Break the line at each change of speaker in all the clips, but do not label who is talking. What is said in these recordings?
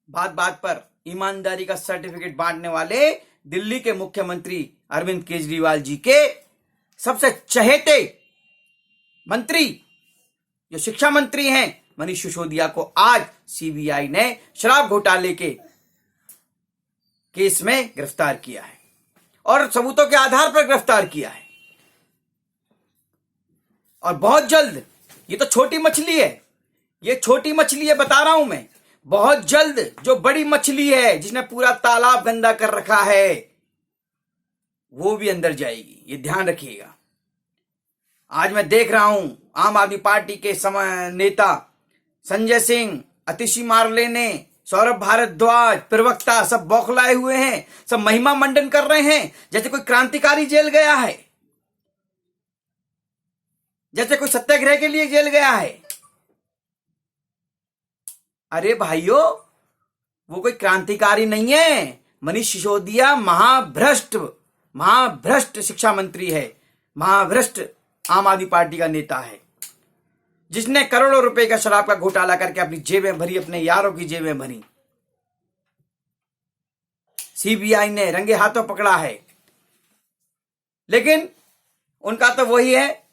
बात बात पर ईमानदारी का सर्टिफिकेट बांटने वाले दिल्ली के मुख्यमंत्री अरविंद केजरीवाल जी के सबसे चहेते मंत्री जो शिक्षा मंत्री हैं मनीष सिसोदिया को आज सीबीआई ने शराब घोटाले के केस में गिरफ्तार किया है और सबूतों के आधार पर गिरफ्तार किया है। और बहुत जल्द, ये तो छोटी मछली है, ये छोटी मछली है बता रहा हूं मैं, बहुत जल्द जो बड़ी मछली है जिसने पूरा तालाब गंदा कर रखा है वो भी अंदर जाएगी, ये ध्यान रखिएगा। आज मैं देख रहा हूं आम आदमी पार्टी के नेता संजय सिंह, अतिशी मारलेने, सौरभ भारद्वाज, प्रवक्ता सब बौखलाए हुए हैं, सब महिमा मंडन कर रहे हैं जैसे कोई क्रांतिकारी जेल गया है, जैसे कोई सत्याग्रह के लिए जेल गया है। अरे भाइयों, वो कोई क्रांतिकारी नहीं है। मनीष सिसोदिया महाभ्रष्ट शिक्षा मंत्री है, महाभ्रष्ट आम आदमी पार्टी का नेता है, जिसने करोड़ों रुपए का शराब का घोटाला करके अपनी जेबें भरी, अपने यारों की जेबें भरी। सीबीआई ने रंगे हाथों पकड़ा है, लेकिन उनका तो वही है,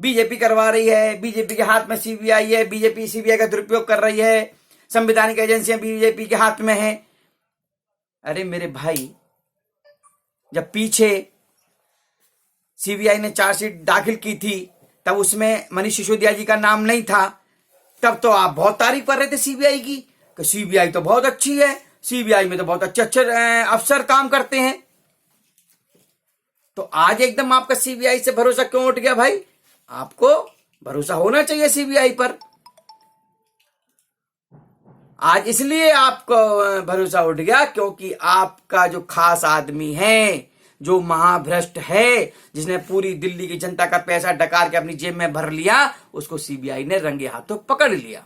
बीजेपी करवा रही है, बीजेपी के हाथ में सीबीआई है, बीजेपी सीबीआई का दुरुपयोग कर रही है, संवैधानिक एजेंसियां बीजेपी के हाथ में है। अरे मेरे भाई, जब पीछे सीबीआई ने चार्जशीट दाखिल की थी तब उसमें मनीष सिसोदिया जी का नाम नहीं था, तब तो आप बहुत तारीफ कर रहे थे सीबीआई की कि सीबीआई तो बहुत अच्छी है, सीबीआई में तो बहुत अच्छे अच्छे अफसर काम करते हैं। तो आज एकदम आपका सीबीआई से भरोसा क्यों उठ गया भाई? आपको भरोसा होना चाहिए सीबीआई पर। आज इसलिए आपको भरोसा उठ गया क्योंकि आपका जो खास आदमी है, जो महाभ्रष्ट है, जिसने पूरी दिल्ली की जनता का पैसा डकार के अपनी जेब में भर लिया, उसको सीबीआई ने रंगे हाथों पकड़ लिया।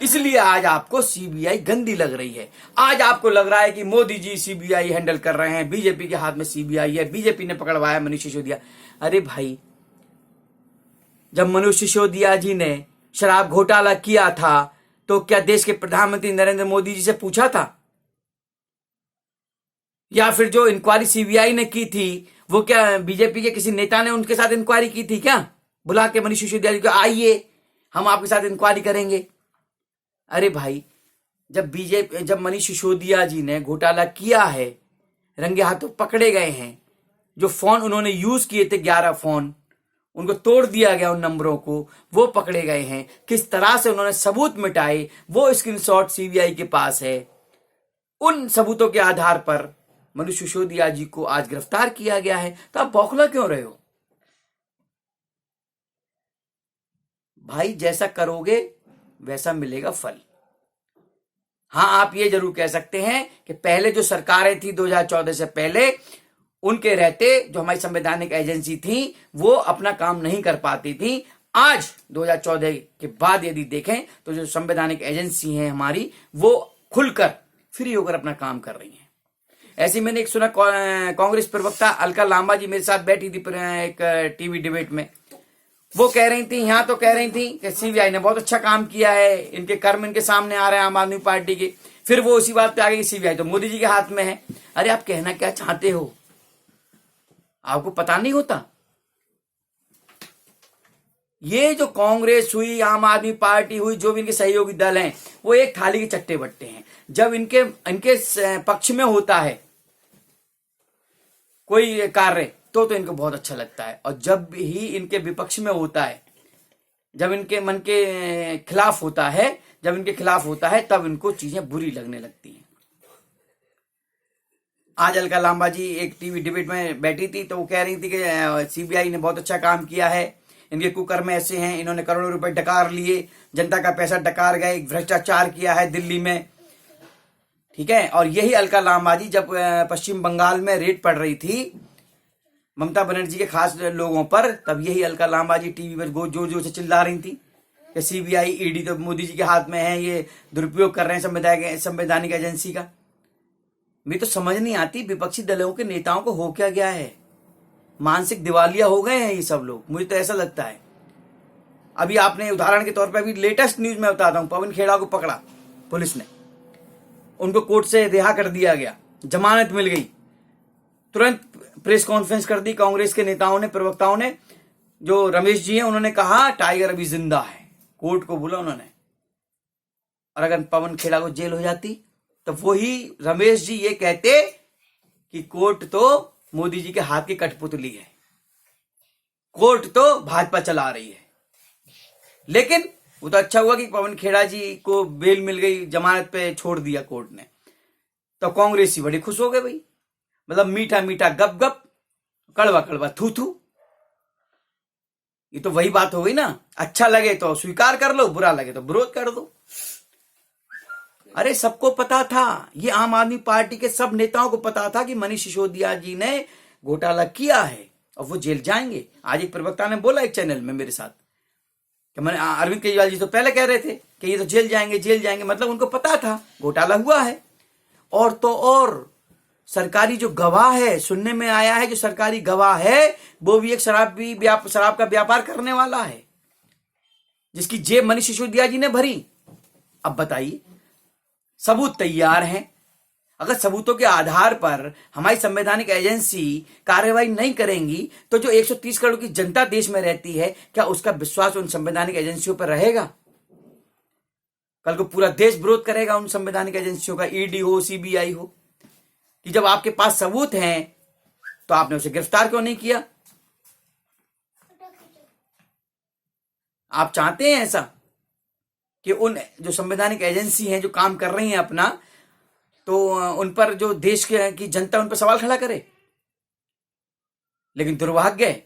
इसलिए आज आपको सीबीआई गंदी लग रही है। आज आपको लग रहा है कि मोदी जी सीबीआई हैंडल कर रहे हैं, बीजेपी के हाथ में सीबीआई है, बीजेपी ने पकड़वाया मनीष सिसोदिया। अरे भाई, जब मनीष सिसोदिया जी ने शराब घोटाला किया था तो क्या देश के प्रधानमंत्री नरेंद्र मोदी जी से पूछा था? या फिर जो इंक्वायरी सीबीआई ने की थी वो क्या बीजेपी के किसी नेता ने उनके साथ इंक्वायरी की थी क्या? बुला के मनीष सिसोदिया जी को, आइए हम आपके साथ इंक्वायरी करेंगे। अरे भाई, जब मनीष सिसोदिया जी ने घोटाला किया है, रंगे हाथों पकड़े गए हैं, जो फोन उन्होंने यूज किए थे 11 फोन, उनको तोड़ दिया गया, उन नंबरों को, वो पकड़े गए हैं। किस तरह से उन्होंने सबूत मिटाए वो स्क्रीनशॉट सीबीआई के पास है। उन सबूतों के आधार पर मनीष सिसोदिया जी को आज गिरफ्तार किया गया है। तो आप बौखला क्यों रहे हो भाई? जैसा करोगे वैसा मिलेगा फल। हाँ, आप ये जरूर कह सकते हैं कि पहले जो सरकारें थी 2014 से पहले, उनके रहते जो हमारी संवैधानिक एजेंसी थी वो अपना काम नहीं कर पाती थी। आज 2014 के बाद यदि देखें तो जो संवैधानिक एजेंसी है हमारी, वो खुलकर फ्री होकर अपना काम कर रही है। ऐसे मैंने एक सुना, कांग्रेस प्रवक्ता अलका लांबा जी मेरे साथ बैठी थी एक टीवी डिबेट में, वो कह रही थी, यहां तो कह रही थी कि सीबीआई ने बहुत अच्छा काम किया है, इनके कर्म इनके सामने आ रहे हैं आम आदमी पार्टी के। फिर वो उसी बात पे आ गई कि सीबीआई तो मोदी जी के हाथ में है। अरे आप कहना क्या चाहते हो? आपको पता नहीं होता? ये जो कांग्रेस हुई, आम आदमी पार्टी हुई, जो भी इनके सहयोगी दल हैं, वो एक थाली के चट्टे बट्टे हैं। जब इनके पक्ष में होता है कोई कार्य तो इनको बहुत अच्छा लगता है, और जब ही इनके विपक्ष में होता है, जब इनके मन के खिलाफ होता है, जब इनके खिलाफ होता है, तब इनको चीजें बुरी लगने लगती हैं। आज अलका लांबा जी एक टीवी डिबेट में बैठी थी तो वो कह रही थी कि सीबीआई ने बहुत अच्छा काम किया है, इनके कुकर्म ऐसे हैं, इन्होंने करोड़ों रुपए डकार लिए, जनता का पैसा डकार गए, भ्रष्टाचार किया है दिल्ली में, ठीक है। और यही अलका लांबा जी जब पश्चिम बंगाल में रेड पड़ रही थी ममता बनर्जी के खास लोगों पर, तब यही अलका लांबा जी टीवी पर जोर जोर से चिल्ला रही थी कि सीबीआई ईडी तो मोदी जी के हाथ में है, ये दुरुपयोग कर रहे हैं संवैधानिक एजेंसी का। मुझे तो समझ नहीं आती विपक्षी दलों के नेताओं को हो क्या गया है, मानसिक दिवालिया हो गए हैं ये सब लोग, मुझे तो ऐसा लगता है। अभी आपने उदाहरण के तौर पर अभी लेटेस्ट न्यूज में बताता हूं, पवन खेड़ा को पकड़ा पुलिस ने, उनको कोर्ट से रिहा कर दिया गया, जमानत मिल गई। तुरंत प्रेस कॉन्फ्रेंस कर दी कांग्रेस के नेताओं ने, प्रवक्ताओं ने। जो रमेश जी हैं उन्होंने कहा टाइगर अभी जिंदा है, कोर्ट को बोला उन्होंने। और अगर पवन खेड़ा को जेल हो जाती तो वही रमेश जी ये कहते कि कोर्ट तो मोदी जी के हाथ की कठपुतली है, कोर्ट तो भाजपा चला रही है। लेकिन वो तो अच्छा हुआ कि पवन खेड़ा जी को बेल मिल गई, जमानत पे छोड़ दिया कोर्ट ने, तो कांग्रेसी बड़ी खुश हो गए भाई। मतलब मीठा मीठा गप गप, कड़वा कड़वा थू थू। ये तो वही बात हो गई ना, अच्छा लगे तो स्वीकार कर लो, बुरा लगे तो विरोध कर दो। अरे सबको पता था, ये आम आदमी पार्टी के सब नेताओं को पता था कि मनीष सिसोदिया जी ने घोटाला किया है और वो जेल जाएंगे। आज एक प्रवक्ता ने बोला एक चैनल में मेरे साथ कि मैंने अरविंद केजरीवाल जी तो पहले कह रहे थे कि ये तो जेल जाएंगे जेल जाएंगे, मतलब उनको पता था घोटाला हुआ है। और तो और सरकारी जो गवाह है, सुनने में आया है जो सरकारी गवाह है वो भी एक शराब का व्यापार करने वाला है, जिसकी जेब मनीष सिसोदिया जी ने भरी। अब बताइए, सबूत तैयार हैं। अगर सबूतों के आधार पर हमारी संवैधानिक एजेंसी कार्रवाई नहीं करेंगी तो जो 130 करोड़ की जनता देश में रहती है, क्या उसका विश्वास उन संवैधानिक एजेंसियों पर रहेगा? कल को पूरा देश विरोध करेगा उन संवैधानिक एजेंसियों का, ईडी हो, सीबीआई हो, कि जब आपके पास सबूत हैं तो आपने उसे गिरफ्तार क्यों नहीं किया? आप चाहते हैं ऐसा कि उन जो संवैधानिक एजेंसी हैं जो काम कर रही हैं अपना, तो उन पर जो देश की जनता उन पर सवाल खड़ा करे? लेकिन दुर्भाग्य,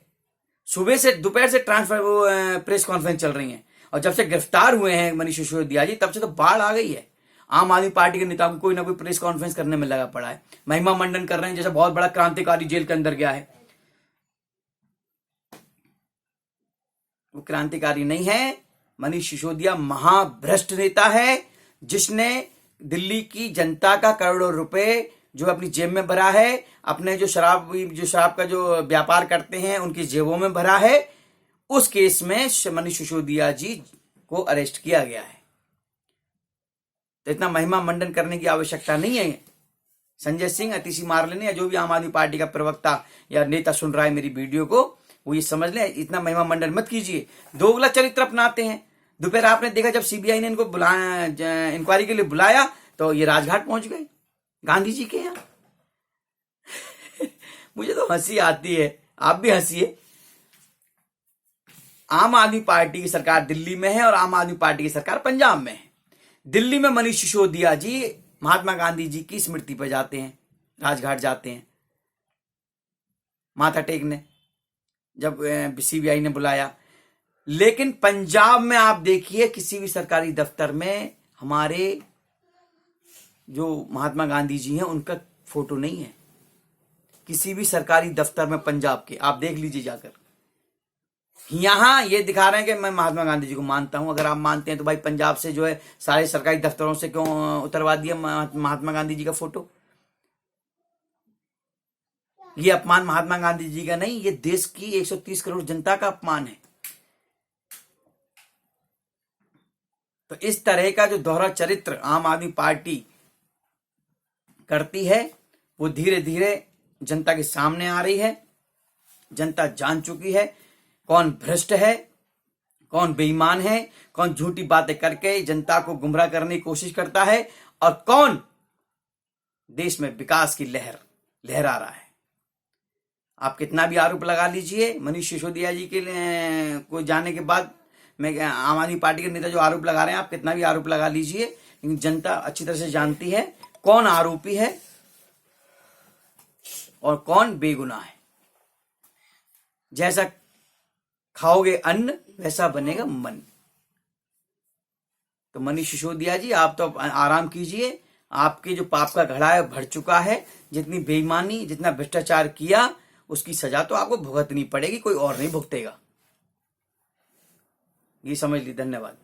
सुबह से दोपहर से प्रेस कॉन्फ्रेंस चल रही है और जब से गिरफ्तार हुए हैं मनीष सिसोदिया जी तब से तो बाढ़ आ गई है। आम आदमी पार्टी के नेताओं को कोई ना कोई प्रेस कॉन्फ्रेंस करने में लगा पड़ा है, महिमा मंडन कर रहे हैं जैसे बहुत बड़ा क्रांतिकारी जेल के अंदर गया है। वो क्रांतिकारी नहीं है, मनीष सिसोदिया महाभ्रष्ट नेता है जिसने दिल्ली की जनता का करोड़ों रुपए जो अपनी जेब में भरा है, अपने जो शराब का जो व्यापार करते हैं उनकी जेबों में भरा है। उस केस में मनीष सिसोदिया जी को अरेस्ट किया गया है। तो इतना महिमा मंडन करने की आवश्यकता नहीं है। संजय सिंह, अतिशी मारलेने या जो भी आम आदमी पार्टी का प्रवक्ता या नेता सुन रहा है मेरी वीडियो को, वो ये समझ लें, इतना महिमा मंडन मत कीजिए। दोगला चरित्र अपनाते हैं। दोपहर आपने देखा जब सीबीआई ने इनको इंक्वायरी के लिए बुलाया तो ये राजघाट पहुंच गए गांधी जी के यहाँ। मुझे तो हंसी आती है, आप भी हंसिए। आम आदमी पार्टी की सरकार दिल्ली में है और आम आदमी पार्टी की सरकार पंजाब में है। दिल्ली में मनीष सिसोदिया जी महात्मा गांधी जी की स्मृति पर जाते हैं, राजघाट जाते हैं माथा टेकने, जब सीबीआई ने बुलाया। लेकिन पंजाब में आप देखिए किसी भी सरकारी दफ्तर में हमारे जो महात्मा गांधी जी हैं उनका फोटो नहीं है। किसी भी सरकारी दफ्तर में पंजाब के आप देख लीजिए जाकर। यहां ये दिखा रहे हैं कि मैं महात्मा गांधी जी को मानता हूं। अगर आप मानते हैं तो भाई पंजाब से जो है सारे सरकारी दफ्तरों से क्यों उतरवा दिया महात्मा गांधी जी का फोटो? ये अपमान महात्मा गांधी जी का नहीं, ये देश की 130 करोड़ जनता का अपमान है। तो इस तरह का जो दोहरा चरित्र आम आदमी पार्टी करती है वो धीरे धीरे जनता के सामने आ रही है। जनता जान चुकी है कौन भ्रष्ट है, कौन बेईमान है, कौन झूठी बातें करके जनता को गुमराह करने की कोशिश करता है और कौन देश में विकास की लहरा रहा है। आप कितना भी आरोप लगा लीजिए, मनीष सिसोदिया जी के को जाने के बाद मैं आम आदमी पार्टी के नेता जो आरोप लगा रहे हैं, आप कितना भी आरोप लगा लीजिए, लेकिन जनता अच्छी तरह से जानती है कौन आरोपी है और कौन बेगुनाह है। जैसा खाओगे अन्न वैसा बनेगा मन। तो मनीष सिसोदिया जी आप तो आराम कीजिए, आपके जो पाप का घड़ा है भर चुका है। जितनी बेईमानी, जितना भ्रष्टाचार किया उसकी सजा तो आपको भुगतनी पड़ेगी, कोई और नहीं भुगतेगा। ये समझ ली। धन्यवाद।